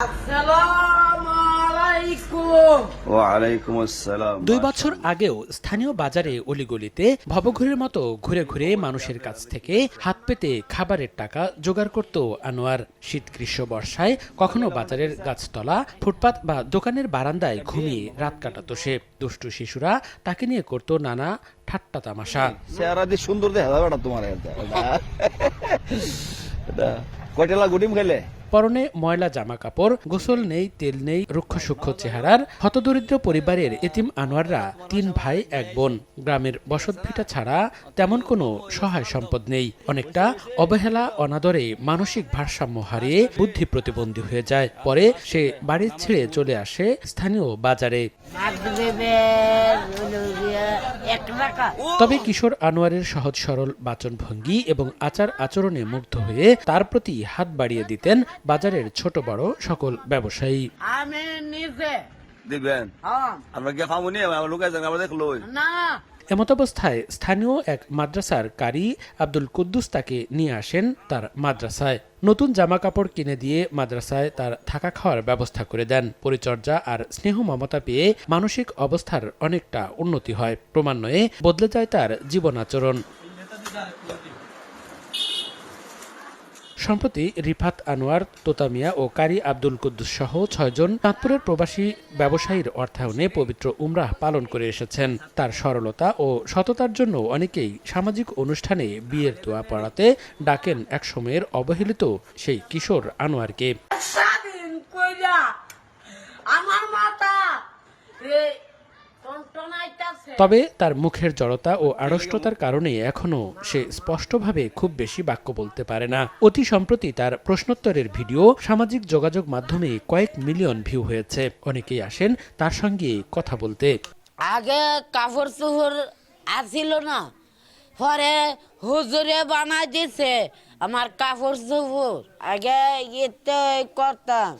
আসসালামু আলাইকুম। ওয়ালাইকুম আসসালাম। 2 বছর আগেও স্থানীয় বাজারে অলিগলিতে ভবঘুরের মতো ঘুরে ঘুরে মানুষের কাছ থেকে হাত পেতে খাবারের টাকা জোগাড় করত আনোয়ার। শীত গ্রীষ্ম বর্ষায় কখনো বাজারের গাছতলা, ফুটপাত বা দোকানের বারান্দায় ঘুমিয়ে রাত কাটাতো সে। দুষ্টু শিশুরা তাকে নিয়ে করত নানা ঠাট্টা তামাশা। চেহারা দিয়ে সুন্দর দেখা যাবে না তোমার কয়টা গুটিম খেলে। পরনে ময়লা জামা কাপড়, গোসল নেই, তেল নেই, রুক্ষ সূক্ষ্ম চেহারার হতদরিদ্র পরিবারের এতিম আনোয়াররা 3 ভাই 1 বোন। গ্রামের বসতভিটা ছাড়া তেমন কোনো সহায় সম্পদ নেই। অনেকটা অবহেলা, অনাদরে মানসিক ভারসাম্য হারিয়ে বুদ্ধি প্রতিবন্ধী হয়ে যায়। পরে সে বাড়ি ছেড়ে চলে আসে স্থানীয় বাজারে। তবে কিশোর আনোয়ারের সহজ সরল বাচনভঙ্গি এবং আচার আচরণে মুগ্ধ হয়ে তার প্রতি হাত বাড়িয়ে দিতেন বাজারের ছোট বড় সকল ব্যবসায়ী। আমি নিজে দিবেন আমরা কি খামুনি আমরা লুকাই যান আমরা দেখলো না। এমতাবস্থায় স্থানীয় এক মাদ্রাসার কারি আব্দুল কুদ্দুস তাকে নিয়ে আসেন তার মাদ্রাসায়। নতুন জামা কাপড় কিনে দিয়ে মাদ্রাসায় তার থাকা খাওয়ার ব্যবস্থা করে দেন। পরিচর্যা আর স্নেহ মমতা পেয়ে মানসিক অবস্থার অনেকটা উন্নতি হয়। ক্রমান্বয়ে বদলে যায় তার জীবন আচরণ। সম্প্রতি রিফাত আনোয়ার, তোতা মিয়া ও কারি আব্দুল কুদ্দুস সহ 6 জন চাঁদপুরের প্রবাসী ব্যবসায়ীর অর্থায়নে পবিত্র উমরাহ পালন করে এসেছেন। তার সরলতা ও সততার জন্য অনেকেই সামাজিক অনুষ্ঠানে বিয়ের দোয়া পড়াতে ডাকেন একসময়ের অবহেলিত সেই কিশোর আনোয়ারকে। স্বাধীন কইরা আমার মাথা রে টনটনাইতাছে। তবে তার মুখের জড়তা ও আড়ষ্টতার কারণে এখনো সে স্পষ্টভাবে খুব বেশি বাক্য বলতে পারে না। অতি সম্প্রতি তার প্রশ্নোত্তরের ভিডিও সামাজিক যোগাযোগ মাধ্যমে কয়েক মিলিয়ন ভিউ হয়েছে। অনেকেই আসেন তার সঙ্গে কথা বলতে। আগে কাপড় চোপড় আসিল না, পরে হুজুরে বানাই দিছে আমার কাপড় চোপড়। আগে ইতে করতাম,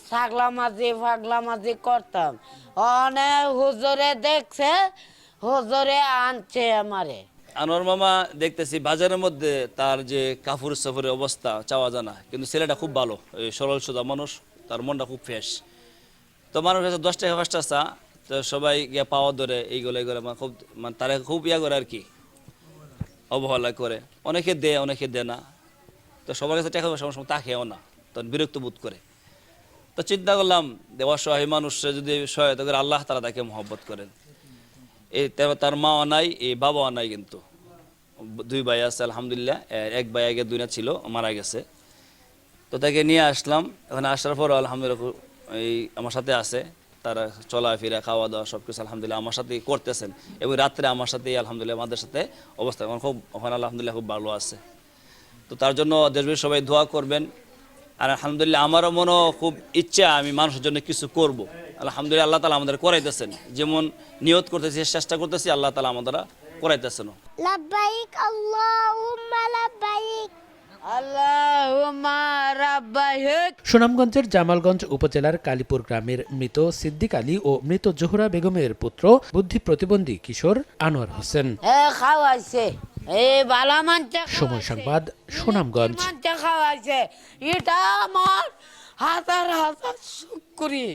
ছাগলা মাঝি করতাম। অনেক হুজুরে দেখছে, হুজুরে আনছে আমারে। আনোয়ার মামা দেখতেছি বাজারের মধ্যে তার যে কাপড় সাফরের অবস্থা চাওয়া জানা, কিন্তু ছেলেটা খুব ভালো, সরল সোজা মানুষ, তার মনটা খুব ফ্রেশ। তো মানুষ কাছে 10 টাকা 5 টাকা, তো সবাই গিয়ে পাওয়া ধরে এইগুলো খুব তারা খুব করে আর কি, অবহেলা করে। অনেকে দেয়, অনেকে দেয় না। তো সবার কাছে টাকা পয়সা সময় তাকেও না, তখন বিরক্ত বোধ করে। তো চিন্তা করলাম অসহায় মানুষরা যদি সহায়তা করে, আল্লাহ তারা তাকে মহব্বত করেন। এই তার মাও নাই, এই বাবাও নাই, কিন্তু 2 ভাই আছে আলহামদুলিল্লাহ। এক ভাই আগে দুনিয়া ছিল, মারা গেছে। তো তাকে নিয়ে আসলাম। এখানে আসার পর আলহামদুলিল্লাহ এই আমার সাথে আছে, তারা চলাফেরা খাওয়া দাওয়া সবকিছু আলহামদুলিল্লাহ আমার সাথেই করতেছেন, এবং রাত্রে আমার সাথেই আলহামদুলিল্লাহ আমাদের সাথে অবস্থা খুব, ওখানে আলহামদুলিল্লাহ খুব ভালো আছে। তো তার জন্য দেশবাসী সবাই দোয়া করবেন। আর আলহামদুলিল্লাহ আমারও মনে খুব ইচ্ছা আমি মানুষের জন্য কিছু করব। আলহামদুলিল্লাহ আল্লাহ তাআলা আমাদের করাইতেছেন, যেমন নিয়ত করতেছি, চেষ্টা করতেছি, আল্লাহ তাআলা আমাদের করাইতেছেন। লাব্বাইক আল্লাহুম্মা লাব্বাইক। আল্লাহুম্মা রাব্বাইক। সুনামগঞ্জের জামালগঞ্জ উপজেলার কালীপুর গ্রামের মৃত সিদ্দিক আলী ও মৃত জোহরা বেগমের পুত্র বুদ্ধি প্রতিবন্ধী কিশোর আনোয়ার হোসেন। খাওয়াইছে, বালা মানতে সময় সংবাদ, সুনামগঞ্জ। মানতে খাওয়াইছে, এটা আমার হাজার হাজার শুকরি।